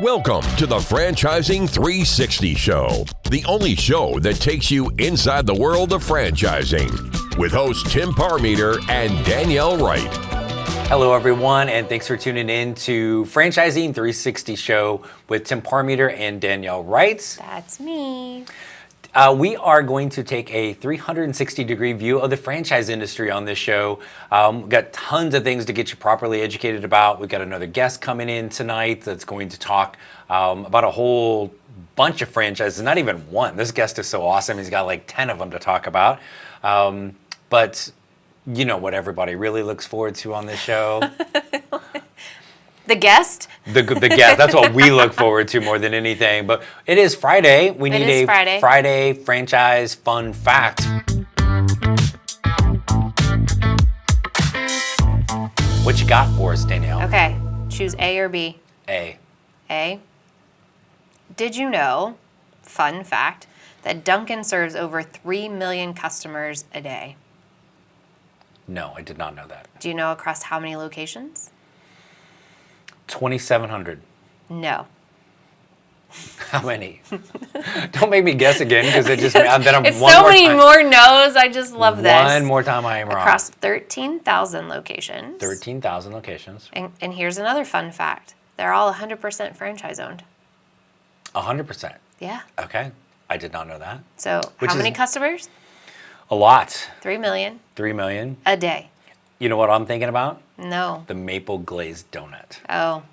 Welcome to the Franchising 360 Show, the only show that takes you inside the world of franchising, with hosts Tim Parmeter and Danielle Wright. Hello, everyone, and thanks for tuning in to Franchising 360 Show with Tim Parmeter and Danielle Wright. That's me. We are going to take a 360-degree view of the franchise industry on this show. We've got tons of things to get you properly educated about. We've got another guest coming in tonight that's going to talk about a whole bunch of franchises, not even one. This guest is so awesome. He's got like 10 of them to talk about. But you know what everybody really looks forward to on this show? The guest? The guest. That's what we look forward to more than anything. But it is Friday. We need a Friday franchise fun fact. What you got for us, Danielle? Okay. Choose A or B. A. A. Did you know, fun fact, that Dunkin' serves over 3 million customers a day? No, I did not know that. Do you know across how many locations? 2,700. No. How many? Don't make me guess again, because it just then I'm it's one so more many time. more no's. I just love this. One more time I am wrong. Across 13,000 locations. 13,000 locations. And here's another fun fact. They're all 100% franchise owned. 100%. Yeah. Okay. I did not know that. So how many customers? A lot. 3 million. 3 million. A day. You know what I'm thinking about? No. The maple glazed donut. Oh.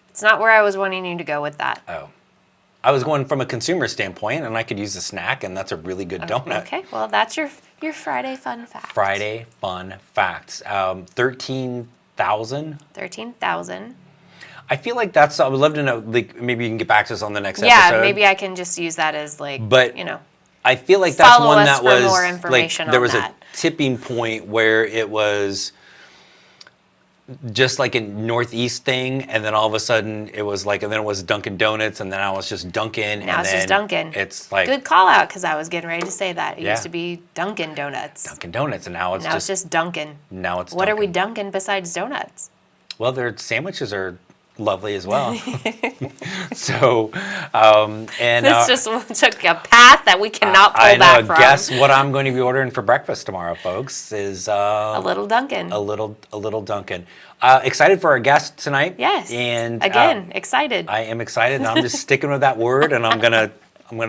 It's not where I was wanting you to go with that. Oh. I was going from a consumer standpoint, and I could use a snack, and that's a really good donut. Okay, well, that's your Friday fun fact. Friday fun facts. 13,000? 13,000. I feel like that's, I would love to know, like, maybe you can get back to us on the next episode. episode. Maybe I can just use that as, like, but you know. I feel like that's follow one us that for was, more information like, there on was that. a tipping point where it was just like a Northeast thing, and then all of a sudden it was like, and then it was Dunkin' Donuts, and then now it's just Dunkin'. Now it's just Dunkin'. It's like good call out, because I was getting ready to say that. It Yeah. used to be Dunkin' Donuts. Dunkin' Donuts, and now it's just Dunkin'. Now it's What are we Dunkin'. Dunkin' besides donuts? Well, their sandwiches are lovely as well. So, and This just took a path that we cannot pull back from. Guess what I'm going to be ordering for breakfast tomorrow, folks? Is a little Dunkin'. A little Dunkin'. Excited for our guest tonight. Yes. And again, excited. I am excited, and I'm just sticking with that word, and I'm gonna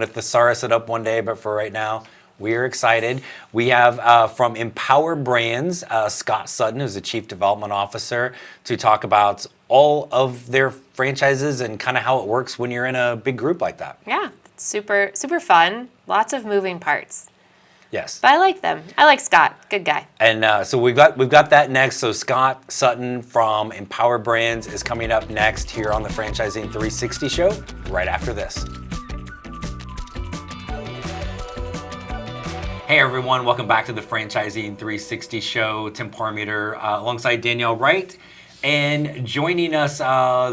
thesaurus it up one day. But for right now, we are excited. We have from Empower Brands, Scott Sutton, who's the Chief Development Officer, to talk about all of their franchises and kind of how it works when you're in a big group like that. Yeah, it's super fun. Lots of moving parts. Yes. But I like them. I like Scott. Good guy. And so we've got that next. So Scott Sutton from Empower Brands is coming up next here on the Franchising 360 Show right after this. Hey everyone, welcome back to the Franchising 360 Show. Tim Parmeter alongside Danielle Wright. And joining us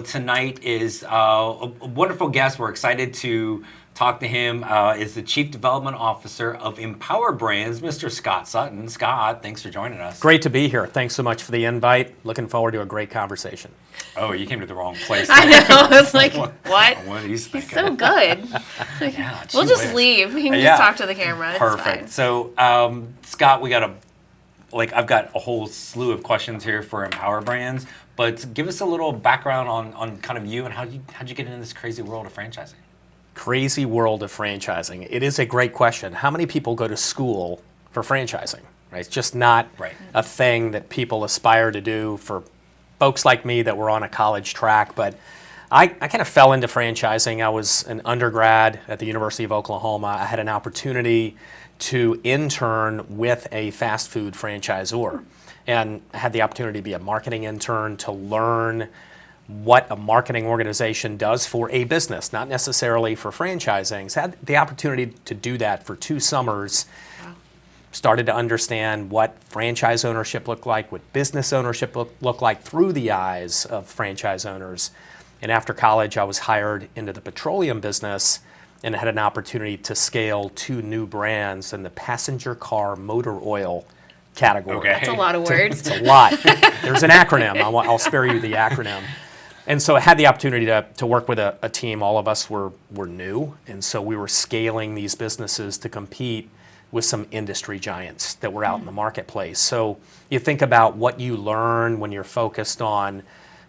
tonight is a wonderful guest. We're excited to talk to him. Is the Chief Development Officer of Empower Brands, Mr. Scott Sutton. Scott, thanks for joining us. Great to be here. Thanks so much for the invite. Looking forward to a great conversation. Oh, you came to the wrong place. I know. I was like, what? What he's thinking. He's so good. Yeah, We'll just leave. He can just talk to the camera. It's perfect. fine. So, Scott, I've got a whole slew of questions here for Empower Brands, but give us a little background on kind of you and how'd you get into this crazy world of franchising? Crazy world of franchising. It is a great question. How many people go to school for franchising? Right? It's just not a thing that people aspire to do for folks like me that were on a college track. But I kind of fell into franchising. I was an undergrad at the University of Oklahoma. I had an opportunity to intern with a fast food franchisor. And I had the opportunity to be a marketing intern, to learn what a marketing organization does for a business, not necessarily for franchising. So I had the opportunity to do that for 2 summers. Wow. Started to understand what franchise ownership looked like, what business ownership looked like through the eyes of franchise owners. And after college, I was hired into the petroleum business and had an opportunity to scale 2 new brands in the passenger car motor oil category. Okay. That's a lot of words. It's a lot. There's an acronym. I'll spare you the acronym. And so I had the opportunity to work with a team. All of us were new, and so we were scaling these businesses to compete with some industry giants that were out in the marketplace. So you think about what you learn when you're focused on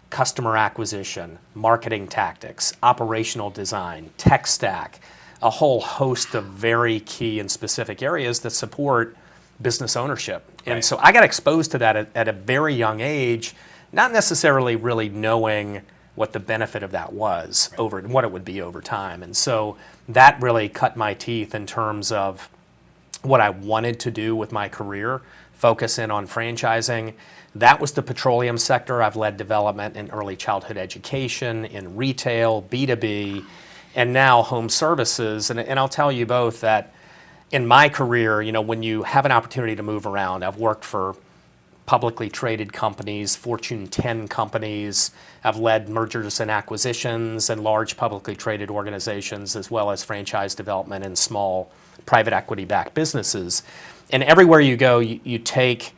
customer acquisition, marketing tactics, operational design, tech stack, a whole host of very key and specific areas that support business ownership. And Right. so I got exposed to that at a very young age, not necessarily really knowing what the benefit of that was over and what it would be over time. And so that really cut my teeth in terms of what I wanted to do with my career, focus in on franchising. That was the petroleum sector. I've led development in early childhood education, in retail, B2B, and now home services. And I'll tell you both that in my career, when you have an opportunity to move around, I've worked for publicly traded companies, Fortune 10 companies. I've led mergers and acquisitions and large publicly traded organizations, as well as franchise development in small private equity-backed businesses. And everywhere you go, you take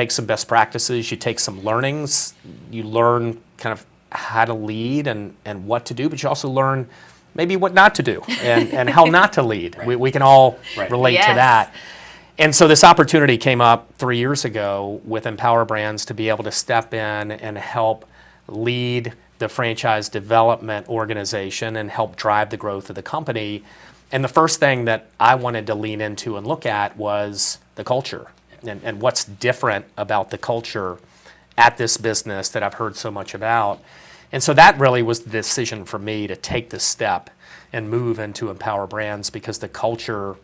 some best practices, you take some learnings, you learn kind of how to lead and what to do, but you also learn maybe what not to do and how not to lead. Right. We can all Right. relate Yes. to that. And so this opportunity came up 3 years ago with Empower Brands to be able to step in and help lead the franchise development organization and help drive the growth of the company. And the first thing that I wanted to lean into and look at was the culture and what's different about the culture at this business that I've heard so much about. And so that really was the decision for me to take the step and move into Empower Brands, because the culture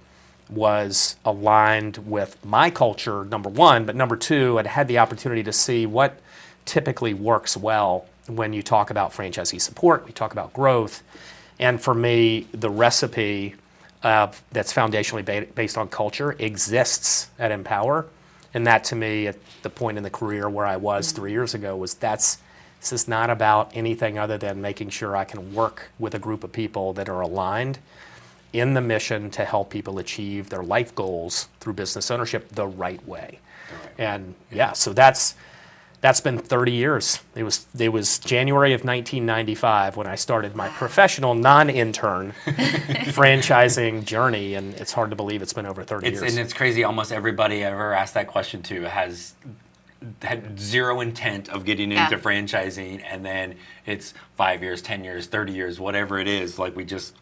was aligned with my culture, number one, but number two, I'd had the opportunity to see what typically works well when you talk about franchisee support, we talk about growth. And for me, the recipe that's foundationally based on culture exists at Empower. And that, to me, at the point in the career where I was 3 years ago, was this is not about anything other than making sure I can work with a group of people that are aligned in the mission to help people achieve their life goals through business ownership the right way. And so that's been 30 years. It was January of 1995 when I started my professional non-intern franchising journey, and it's hard to believe it's been over 30 years. And it's crazy. Almost everybody I've ever asked that question to has had zero intent of getting into franchising, and then it's 5 years, 10 years, 30 years, whatever it is. Like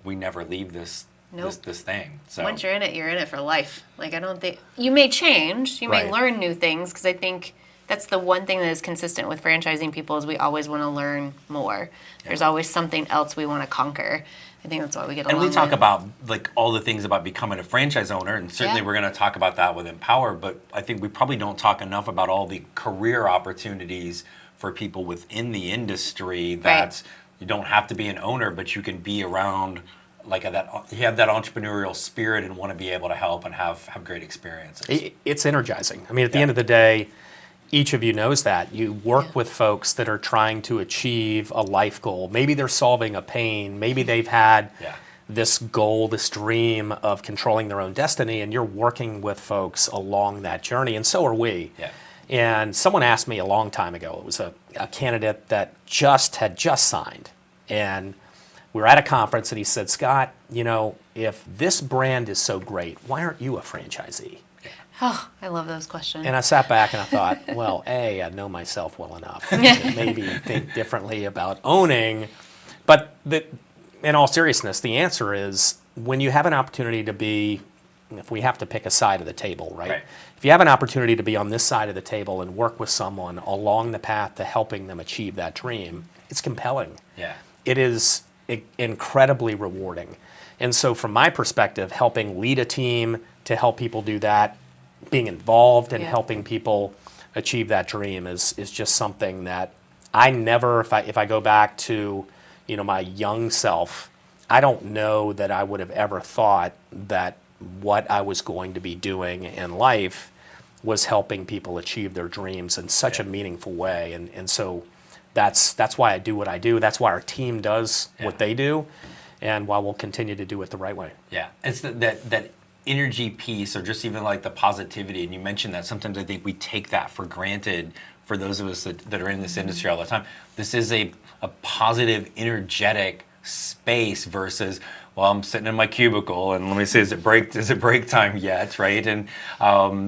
we never leave this this thing. So Once you're in it for life. Like, I don't think you may change, you may Right. learn new things, because I think that's the one thing that is consistent with franchising people is we always want to learn more. There's always something else we want to conquer. I think that's why we get along. And we talk with. about like all the things about becoming a franchise owner, and certainly Yeah. we're going to talk about that with Empower, but I think we probably don't talk enough about all the career opportunities for people within the industry that you don't have to be an owner, but you can be around like you have that entrepreneurial spirit and want to be able to help and have great experiences. It's energizing. I mean, at the end of the day, each of you knows that. You work with folks that are trying to achieve a life goal. Maybe they're solving a pain. Maybe they've had this goal, this dream of controlling their own destiny, and you're working with folks along that journey, and so are we. Yeah. And someone asked me a long time ago, it was a candidate that had just signed, and we were at a conference, and he said, Scott, if this brand is so great, why aren't you a franchisee? Oh, I love those questions. And I sat back and I thought, well, I know myself well enough to maybe think differently about owning. But in all seriousness, the answer is when you have an opportunity to be, if we have to pick a side of the table, right? If you have an opportunity to be on this side of the table and work with someone along the path to helping them achieve that dream, it's compelling. Yeah. It is incredibly rewarding. And so from my perspective, helping lead a team to help people do that, being involved in helping people achieve that dream is just something that I never, if I go back to, my young self, I don't know that I would have ever thought that what I was going to be doing in life was helping people achieve their dreams in such a meaningful way. And so that's why I do what I do. That's why our team does what they do, and why we'll continue to do it the right way. Yeah, it's that energy piece, or just even like the positivity. And you mentioned that sometimes I think we take that for granted for those of us that are in this industry all the time, this is a positive, energetic space versus, well, I'm sitting in my cubicle and let me see, is it break time yet, right? And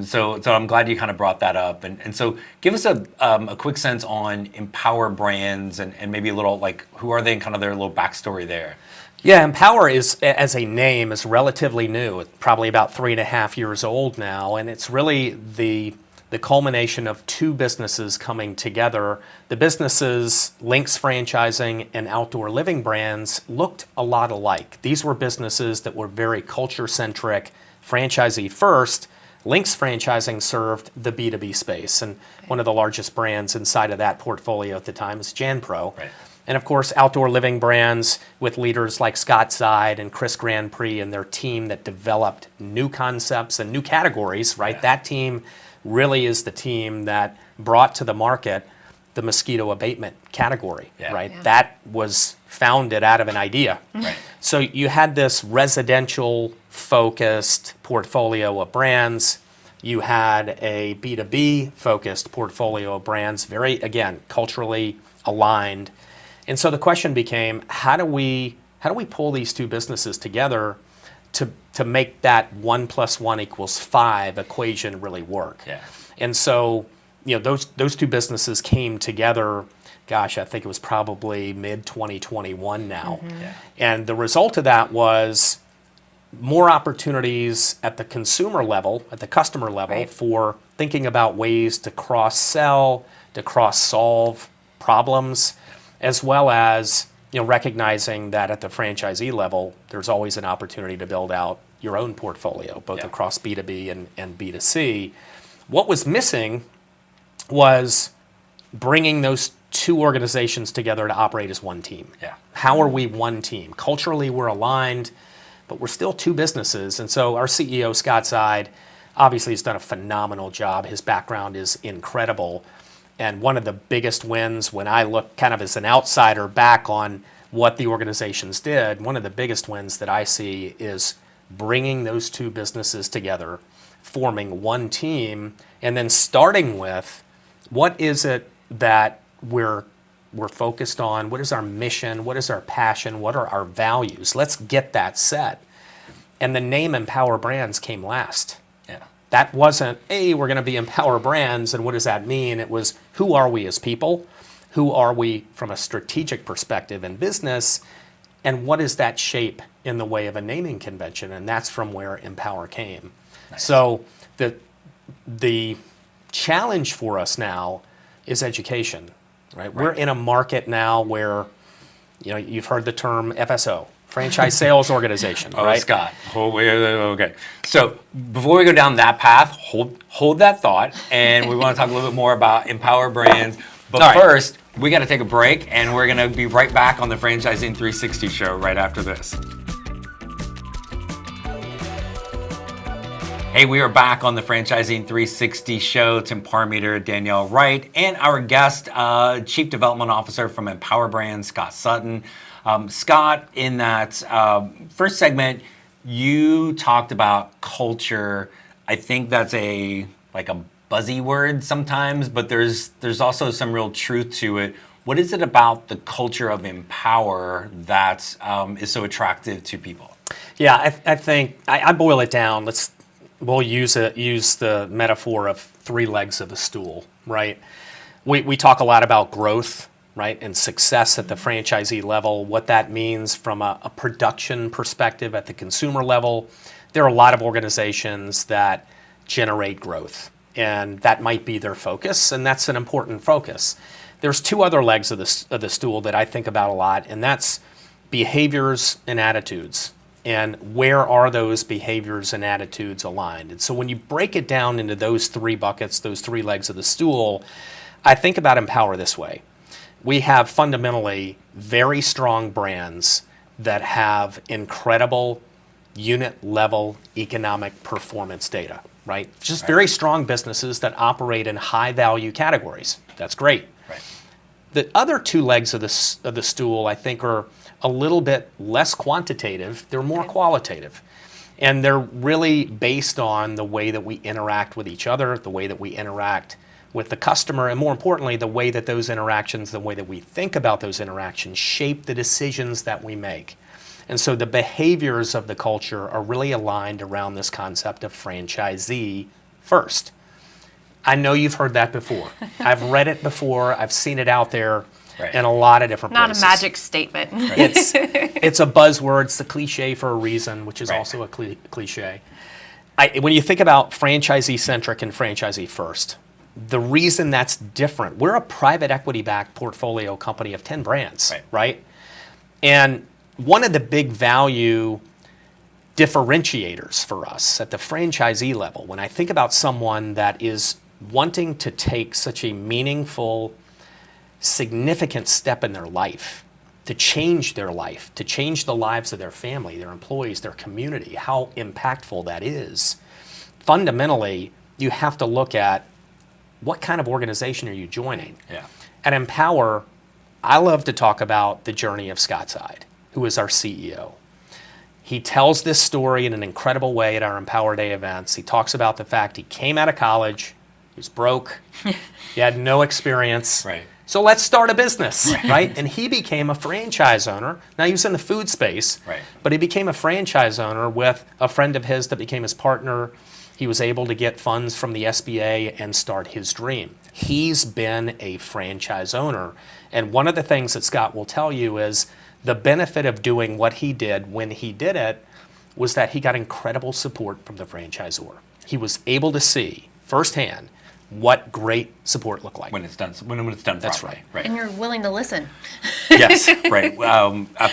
so I'm glad you kind of brought that up. And so give us a quick sense on Empower Brands and maybe a little like, who are they and kind of their little backstory there. Yeah, Empower is, as a name, is relatively new. It's probably about 3.5 years old now, and it's really the culmination of two businesses coming together. The businesses, Lynx Franchising and Outdoor Living Brands, looked a lot alike. These were businesses that were very culture-centric, franchisee first. Lynx Franchising served the B2B space, and one of the largest brands inside of that portfolio at the time is JanPro. Right. And of course, Outdoor Living Brands with leaders like Scott Sutton and Chris Grand Prix and their team that developed new concepts and new categories, right? Yeah. That team really is the team that brought to the market the mosquito abatement category, right? Yeah. That was founded out of an idea. Right. So you had this residential focused portfolio of brands. You had a B2B focused portfolio of brands, very, again, culturally aligned. And so the question became, how do we pull these two businesses together to make that 1 + 1 = 5 equation really work? Yeah. And so, those two businesses came together, gosh, I think it was probably mid-2021 now. Yeah. And the result of that was more opportunities at the consumer level, at the customer level, Right. for thinking about ways to cross-sell, to cross-solve problems, as well as recognizing that at the franchisee level, there's always an opportunity to build out your own portfolio, both Yeah. across B2B and B2C. What was missing was bringing those two organizations together to operate as one team. Yeah. How are we one team? Culturally, we're aligned, but we're still two businesses. And so our CEO, Scott Sutton, obviously has done a phenomenal job. His background is incredible. And one of the biggest wins, when I look kind of as an outsider back on what the organizations did, one of the biggest wins that I see is bringing those two businesses together, forming one team, and then starting with what is it that we're focused on, what is our mission, what is our passion, what are our values. Let's get that set. And the name Empower Brands came last. Yeah. That wasn't, hey, we're going to be Empower Brands, and what does that mean? It was, who are we as people? Who are we from a strategic perspective in business? And what is that shape in the way of a naming convention? And that's from where Empower came. Nice. So the challenge for us now is education, right? We're in a market now where, you've heard the term FSO, Franchise Sales Organization, Oh, right? Scott. Okay. So before we go down that path, hold that thought, and we want to talk a little bit more about Empower Brands. But All right. first, we got to take a break, and we're going to be right back on the Franchising 360 show right after this. Hey, we are back on the Franchising 360 show. Tim Parmeter, Danielle Wright, and our guest, Chief Development Officer from Empower Brands, Scott Sutton. Scott, in that first segment, you talked about culture. I think that's a buzzy word sometimes, but there's also some real truth to it. What is it about the culture of Empower that is so attractive to people? Yeah, I think I boil it down. We'll use the metaphor of 3 legs of a stool, right? We talk a lot about growth, right, and success at the franchisee level, what that means from a production perspective at the consumer level. There are a lot of organizations that generate growth, and that might be their focus, and that's an important focus. There's 2 other legs of the stool that I think about a lot, and that's behaviors and attitudes. And where are those behaviors and attitudes aligned? And so when you break it down into those 3 buckets, those 3 legs of the stool, I think about Empower this way. We have fundamentally very strong brands that have incredible unit level economic performance data, right? Just very strong businesses that operate in high value categories. That's great. Right. The other 2 legs of the stool, I think, are a little bit less quantitative. They're more qualitative. And they're really based on the way that we interact with each other, the way that we interact with the customer, and more importantly, the way that those interactions, the way that we think about those interactions shape the decisions that we make. And so the behaviors of the culture are really aligned around this concept of franchisee first. I know you've heard that before. I've read it before. I've seen it out there in a lot of different places. Not a magic statement. It's a buzzword. It's the cliche for a reason, which is also a cliche. When you think about franchisee-centric and franchisee first, the reason that's different, we're a private equity-backed portfolio company of 10 brands, right? And one of the big value differentiators for us at the franchisee level, when I think about someone that is wanting to take such a meaningful, significant step in their life, to change their life, to change the lives of their family, their employees, their community, how impactful that is, fundamentally, you have to look at what kind of organization are you joining? At Empower, I love to talk about the journey of Scott Sutton, who is our CEO. He tells this story in an incredible way at our Empower Day events. He talks about the fact he came out of college, he was broke, he had no experience. So let's start a business, right? And he became a franchise owner. Now he was in the food space, but he became a franchise owner with a friend of his that became his partner. He was able to get funds from the SBA and start his dream. He's been a franchise owner. And one of the things that Scott will tell you is the benefit of doing what he did when he did it was that he got incredible support from the franchisor. He was able to see firsthand what great support looked like. When it's done That's properly. right. And you're willing to listen. Yes, right.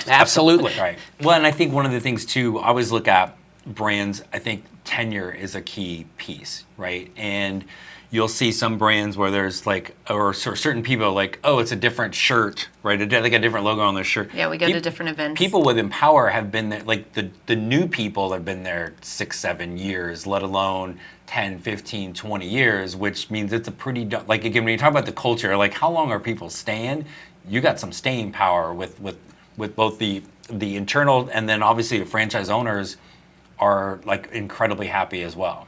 Absolutely. Right. Well, and I think one of the things too, I always look at brands, I think tenure is a key piece, right? And you'll see some brands where there's like, or certain people like, oh, it's a different shirt, right? Like a different logo on their shirt. Yeah, we go to different events. People with Empower have been there, like the new people have been there 6-7 years, let alone 10, 15, 20 years, which means it's a pretty, like again, when you talk about the culture, like how long are people staying? You got some staying power with both the internal, and then obviously the franchise owners are like incredibly happy as well.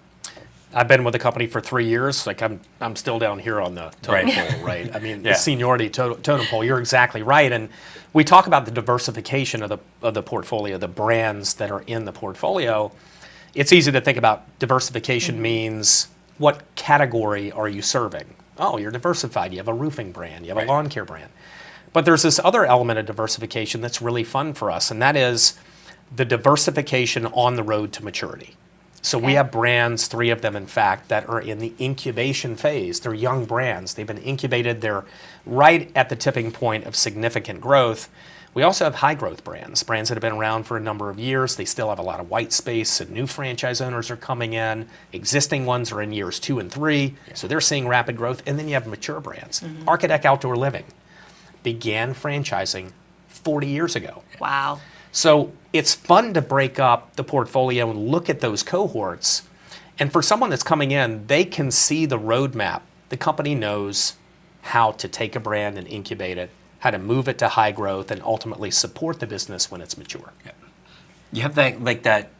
I've been with the company for 3 years. Like I'm still down here on the totem pole, right? I mean, the seniority totem pole. You're exactly right. And we talk about the diversification of the portfolio, the brands that are in the portfolio. It's easy to think about diversification means what category are you serving? Oh, you're diversified. You have a roofing brand. You have a lawn care brand. But there's this other element of diversification that's really fun for us, and that is the diversification on the road to maturity. So we have brands, 3 of them in fact, that are in the incubation phase. They're young brands. They've been incubated. They're right at the tipping point of significant growth. We also have high growth brands that have been around for a number of years. They still have a lot of white space, and new franchise owners are coming in. Existing ones are in years 2 and 3, so they're seeing rapid growth. And then you have mature brands. Architect Outdoor Living began franchising 40 years ago. Wow. So it's fun to break up the portfolio and look at those cohorts. And for someone that's coming in, they can see the roadmap. The company knows how to take a brand and incubate it, how to move it to high growth, and ultimately support the business when it's mature. You have that, like that,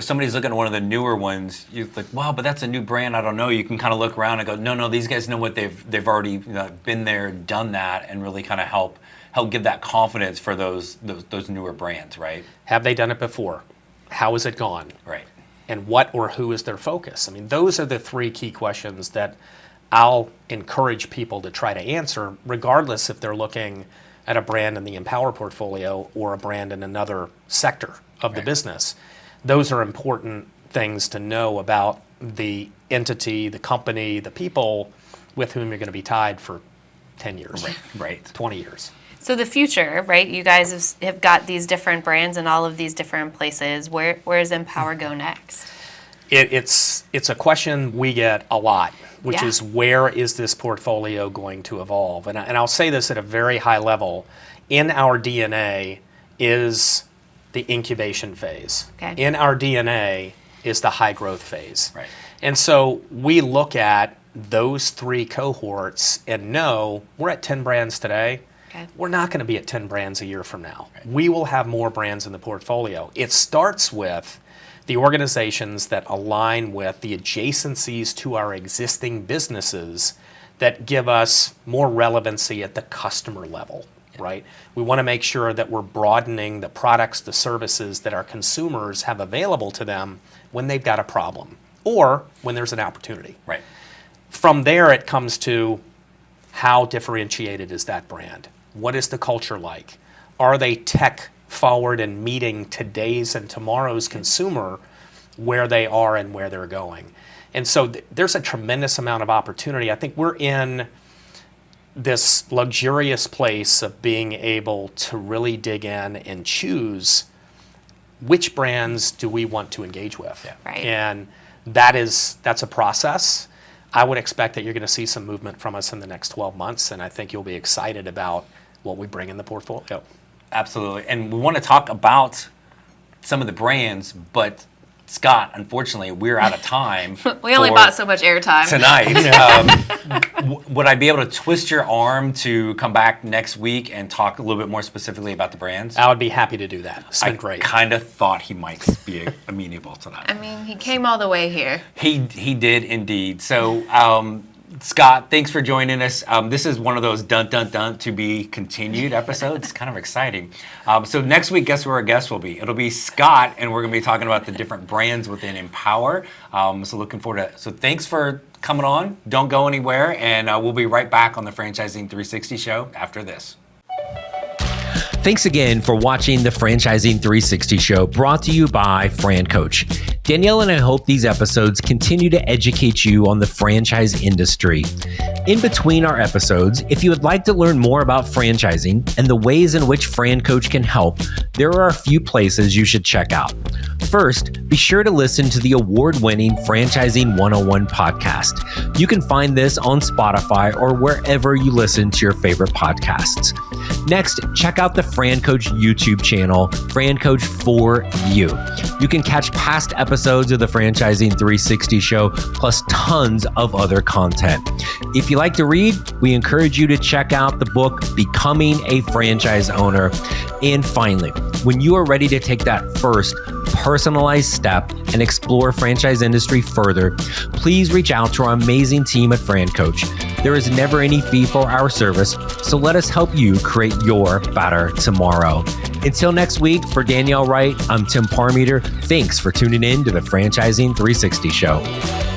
somebody's looking at one of the newer ones, you're like, wow, but that's a new brand, I don't know. You can kind of look around and go, no, these guys know what they've already been there, done that, and really kind of help give that confidence for those newer brands, right? Have they done it before? How has it gone? Right. And what or who is their focus? I mean, those are the 3 key questions that I'll encourage people to try to answer, regardless if they're looking at a brand in the Empower portfolio or a brand in another sector of the business. Those are important things to know about the entity, the company, the people with whom you're going to be tied for 10 years, right. 20 years. So the future, right? You guys have got these different brands in all of these different places. Where does Empower go next? It's a question we get a lot, which is where is this portfolio going to evolve? And I'll say this at a very high level. In our DNA is the incubation phase. Okay. In our DNA is the high growth phase. Right. And so we look at those 3 cohorts and know we're at 10 brands today. Okay. We're not going to be at 10 brands a year from now. Right. We will have more brands in the portfolio. It starts with the organizations that align with the adjacencies to our existing businesses that give us more relevancy at the customer level, right? We want to make sure that we're broadening the products, the services that our consumers have available to them when they've got a problem or when there's an opportunity. Right. From there, it comes to how differentiated is that brand? What is the culture like? Are they tech forward and meeting today's and tomorrow's consumer where they are and where they're going? And so there's a tremendous amount of opportunity. I think we're in this luxurious place of being able to really dig in and choose which brands do we want to engage with. Yeah. Right. And that's a process. I would expect that you're going to see some movement from us in the next 12 months, and I think you'll be excited about what we bring in the portfolio. Absolutely. And we want to talk about some of the brands, but Scott, unfortunately, we're out of time. We only bought so much airtime tonight. Would I be able to twist your arm to come back next week and talk a little bit more specifically about the brands? I would be happy to do that. It's been great. I kind of thought he might be amenable to that. I mean, he came all the way here. He did indeed. So, Scott, thanks for joining us. This is one of those dun dun dun to be continued episodes. It's kind of exciting. So next week, guess where our guest will be? It'll be Scott, and we're going to be talking about the different brands within Empower. So looking forward to it. So thanks for coming on. Don't go anywhere, and we'll be right back on the Franchising 360 show after this. Thanks again for watching the Franchising 360 show, brought to you by Francoach. Danielle and I hope these episodes continue to educate you on the franchise industry. In between our episodes, if you would like to learn more about franchising and the ways in which Francoach can help, there are a few places you should check out. First, be sure to listen to the award-winning Franchising 101 podcast. You can find this on Spotify or wherever you listen to your favorite podcasts. Next, check out the Francoach YouTube channel, Francoach for You. You can catch past episodes of the Franchising 360 show, plus tons of other content. If you like to read, we encourage you to check out the book, Becoming a Franchise Owner. And finally, when you are ready to take that first personalized step and explore franchise industry further, please reach out to our amazing team at Francoach. There is never any fee for our service, so let us help you create your better tomorrow. Until next week, for Danielle Wright, I'm Tim Parmeter. Thanks for tuning in to the Franchising 360 show.